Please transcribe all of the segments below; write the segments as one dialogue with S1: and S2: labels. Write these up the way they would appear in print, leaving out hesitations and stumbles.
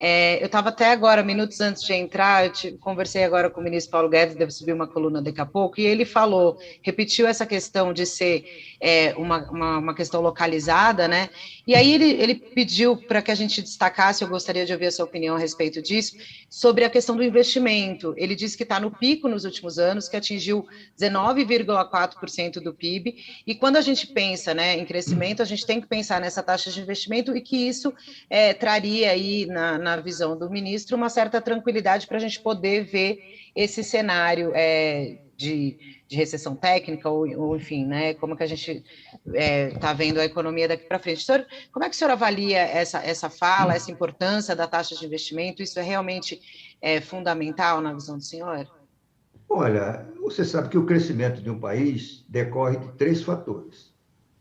S1: Eu estava até agora, minutos antes de entrar, conversei agora com o ministro Paulo Guedes, deve subir uma coluna daqui a pouco, e ele falou, repetiu essa questão de ser uma questão localizada, né? E aí ele pediu para que a gente destacasse, eu gostaria de ouvir a sua opinião a respeito disso, sobre a questão do investimento. Ele disse que está no pico nos últimos anos, que atingiu 19,4% do PIB, e quando a gente pensa, né, em crescimento, a gente tem que pensar nessa taxa de investimento e que isso traria aí, na visão do ministro, uma certa tranquilidade para a gente poder ver esse cenário de recessão técnica, ou enfim, né, como que a gente está vendo a economia daqui para frente. Senhor, como é que o senhor avalia essa fala, essa importância da taxa de investimento? Isso é realmente fundamental na visão do senhor?
S2: Olha, você sabe que o crescimento de um país decorre de três fatores.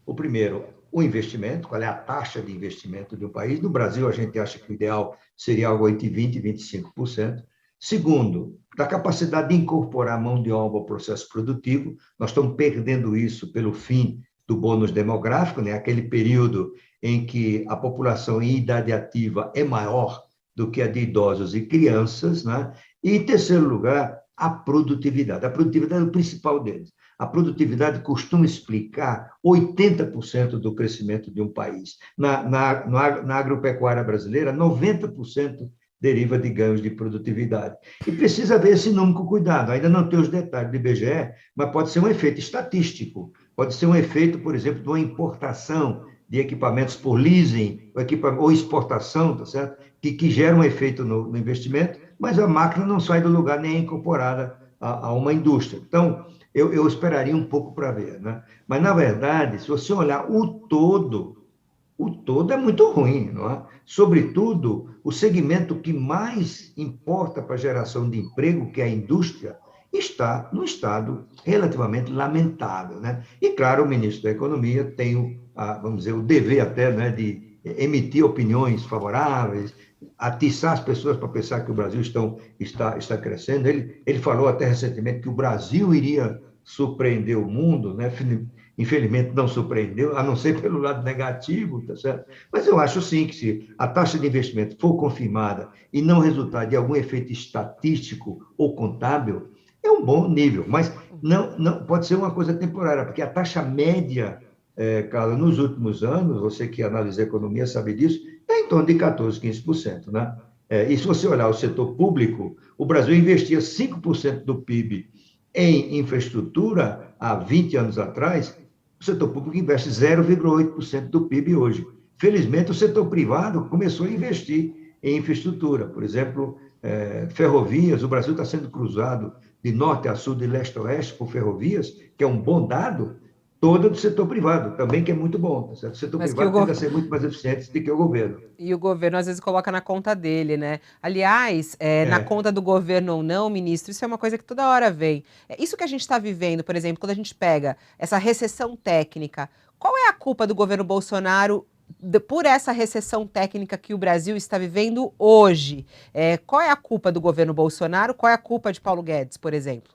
S2: O primeiro, o investimento, qual é a taxa de investimento de um país. No Brasil, a gente acha que o ideal seria algo entre 20% e 25%. Segundo, da capacidade de incorporar mão de obra ao processo produtivo. Nós estamos perdendo isso pelo fim do bônus demográfico, né? Aquele período em que a população em idade ativa é maior do que a de idosos e crianças, né? E, em terceiro lugar, a produtividade. A produtividade é o principal deles. A produtividade costuma explicar 80% do crescimento de um país. Na agropecuária brasileira, 90% deriva de ganhos de produtividade. E precisa ver esse número com cuidado. Ainda não tem os detalhes do IBGE, mas pode ser um efeito estatístico. Pode ser um efeito, por exemplo, de uma importação de equipamentos por leasing ou exportação, tá certo? Que gera um efeito no investimento, mas a máquina não sai do lugar nem é incorporada a uma indústria. Então, eu esperaria um pouco para ver, né? Mas, na verdade, se você olhar o todo é muito ruim, não é? Sobretudo, o segmento que mais importa para a geração de emprego, que é a indústria, está num estado relativamente lamentável, né? E, claro, o ministro da Economia tem, vamos dizer, o dever até, né, de emitir opiniões favoráveis, atiçar as pessoas para pensar que o Brasil está crescendo. Ele falou até recentemente que o Brasil iria surpreender o mundo, né? Infelizmente não surpreendeu, a não ser pelo lado negativo, tá certo? Mas eu acho sim que se a taxa de investimento for confirmada e não resultar de algum efeito estatístico ou contábil, é um bom nível, mas não pode ser uma coisa temporária, porque a taxa média, Carla, nos últimos anos, você que analisa a economia sabe disso, é em torno de 14%, 15%, né? E se você olhar o setor público, o Brasil investia 5% do PIB em infraestrutura há 20 anos atrás, o setor público investe 0,8% do PIB hoje. Felizmente, o setor privado começou a investir em infraestrutura. Por exemplo, ferrovias, o Brasil está sendo cruzado de norte a sul, de leste a oeste, por ferrovias, que é um bom dado, toda do setor privado, também que é muito bom. Tá certo? O setor
S3: Mas que
S2: privado tende a ser muito mais eficiente do que o governo.
S3: E o governo, às vezes, coloca na conta dele, né? Aliás, na conta do governo ou não, ministro, isso é uma coisa que toda hora vem. Isso que a gente está vivendo, por exemplo, quando a gente pega essa recessão técnica, qual é a culpa do governo Bolsonaro por essa recessão técnica que o Brasil está vivendo hoje? Qual é a culpa do governo Bolsonaro? Qual é a culpa de Paulo Guedes, por exemplo?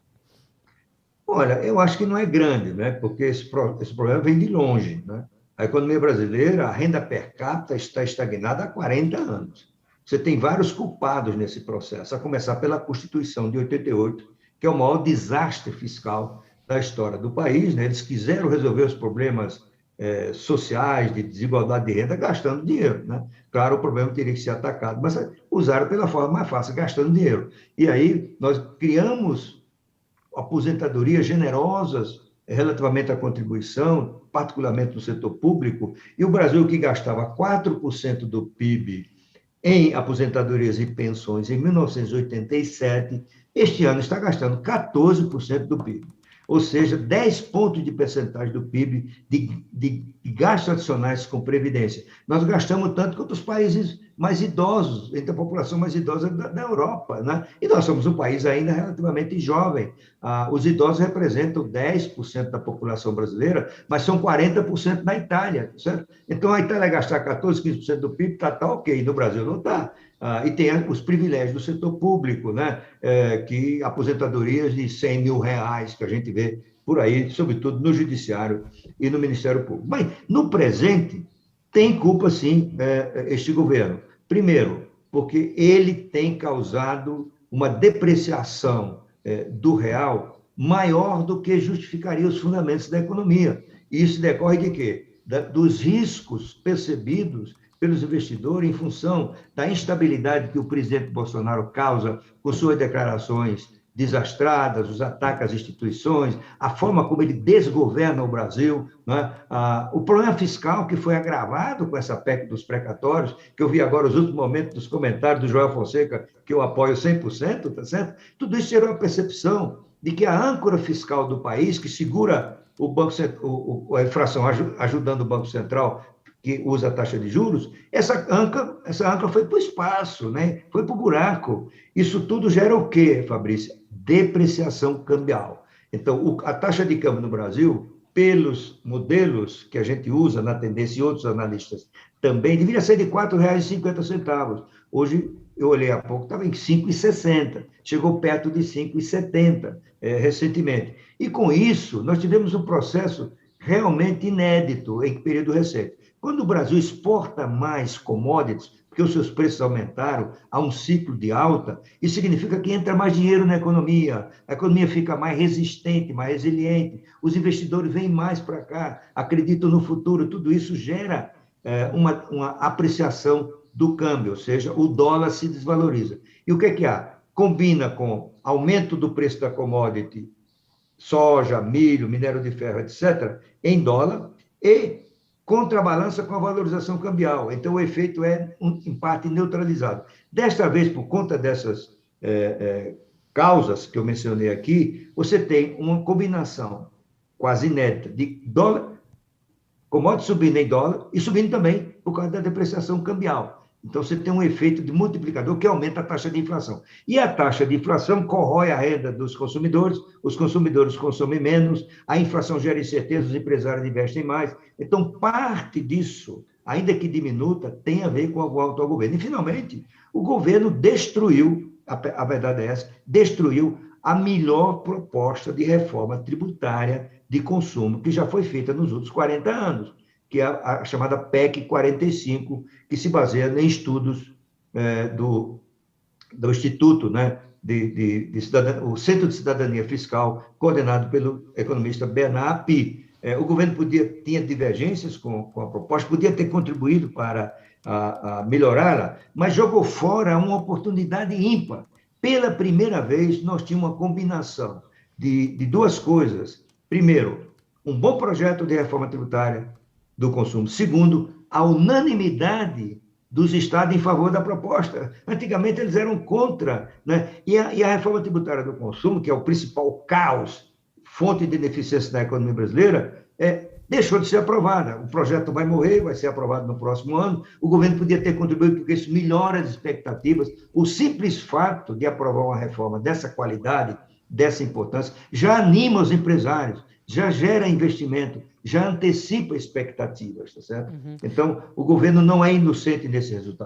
S2: Olha, eu acho que não é grande, né? Porque esse problema vem de longe, né? A economia brasileira, a renda per capita está estagnada há 40 anos. Você tem vários culpados nesse processo, a começar pela Constituição de 88, que é o maior desastre fiscal da história do país, né? Eles quiseram resolver os problemas sociais, de desigualdade de renda, gastando dinheiro, né? Claro, o problema teria que ser atacado, mas usaram pela forma mais fácil, gastando dinheiro. E aí nós criamos aposentadorias generosas relativamente à contribuição, particularmente no setor público, e o Brasil, que gastava 4% do PIB em aposentadorias e pensões em 1987, este ano está gastando 14% do PIB. Ou seja, 10 pontos de percentagem do PIB de gastos adicionais com previdência. Nós gastamos tanto quanto os países mais idosos, entre a população mais idosa da Europa, né? E nós somos um país ainda relativamente jovem. Os idosos representam 10% da população brasileira, mas são 40% na Itália, certo? Então, a Itália gastar 14, 15% do PIB está ok, no Brasil não está. E tem os privilégios do setor público, né? Que aposentadorias de R$100 mil, que a gente vê por aí, sobretudo no Judiciário e no Ministério Público. Mas, no presente, tem culpa, sim, este governo. Primeiro, porque ele tem causado uma depreciação do real maior do que justificaria os fundamentos da economia. E isso decorre de quê? Dos riscos percebidos pelos investidores em função da instabilidade que o presidente Bolsonaro causa com suas declarações desastradas, os ataques às instituições, a forma como ele desgoverna o Brasil, né? O problema fiscal que foi agravado com essa PEC dos precatórios, que eu vi agora os últimos momentos dos comentários do Joel Fonseca, que eu apoio 100%, tá certo? Tudo isso gerou a percepção de que a âncora fiscal do país, que segura a inflação ajudando o Banco Central, que usa a taxa de juros, essa âncora foi para o espaço, né? Foi para o buraco. Isso tudo gera o quê, Fabrício? Depreciação cambial. Então, a taxa de câmbio no Brasil, pelos modelos que a gente usa na tendência e outros analistas também, deveria ser de R$ 4,50. Hoje, eu olhei há pouco, estava em 5,60, chegou perto de 5,70 recentemente. E com isso, nós tivemos um processo realmente inédito em período recente. Quando o Brasil exporta mais commodities, porque os seus preços aumentaram, há um ciclo de alta, isso significa que entra mais dinheiro na economia, a economia fica mais resistente, mais resiliente, os investidores vêm mais para cá, acreditam no futuro, tudo isso gera uma apreciação do câmbio, ou seja, o dólar se desvaloriza. E o que há? Combina com aumento do preço da commodity, soja, milho, minério de ferro, etc., em dólar, e contrabalança com a valorização cambial. Então, o efeito é, em parte, neutralizado. Desta vez, por conta dessas causas que eu mencionei aqui, você tem uma combinação quase inédita de dólar, commodity subindo em dólar e subindo também por causa da depreciação cambial. Então, você tem um efeito de multiplicador que aumenta a taxa de inflação. E a taxa de inflação corrói a renda dos consumidores, os consumidores consomem menos, a inflação gera incerteza, os empresários investem mais. Então, parte disso, ainda que diminuta, tem a ver com o autogoverno. E, finalmente, o governo destruiu, a verdade é essa, destruiu a melhor proposta de reforma tributária de consumo que já foi feita nos últimos 40 anos. Que é a chamada PEC 45, que se baseia em estudos do Instituto, né, o Centro de Cidadania Fiscal, coordenado pelo economista Bernard Api. O governo tinha divergências com a proposta, podia ter contribuído para melhorá-la, mas jogou fora uma oportunidade ímpar. Pela primeira vez, nós tínhamos uma combinação de duas coisas. Primeiro, um bom projeto de reforma tributária do consumo. Segundo, a unanimidade dos estados em favor da proposta. Antigamente, eles eram contra, né? E a reforma tributária do consumo, que é o principal caos, fonte de ineficiência da economia brasileira, deixou de ser aprovada. O projeto vai morrer, vai ser aprovado no próximo ano. O governo podia ter contribuído porque isso melhora as expectativas. O simples fato de aprovar uma reforma dessa qualidade, dessa importância, já anima os empresários, já gera investimento, já antecipa expectativas, tá certo? Então, o governo não é inocente nesse resultado.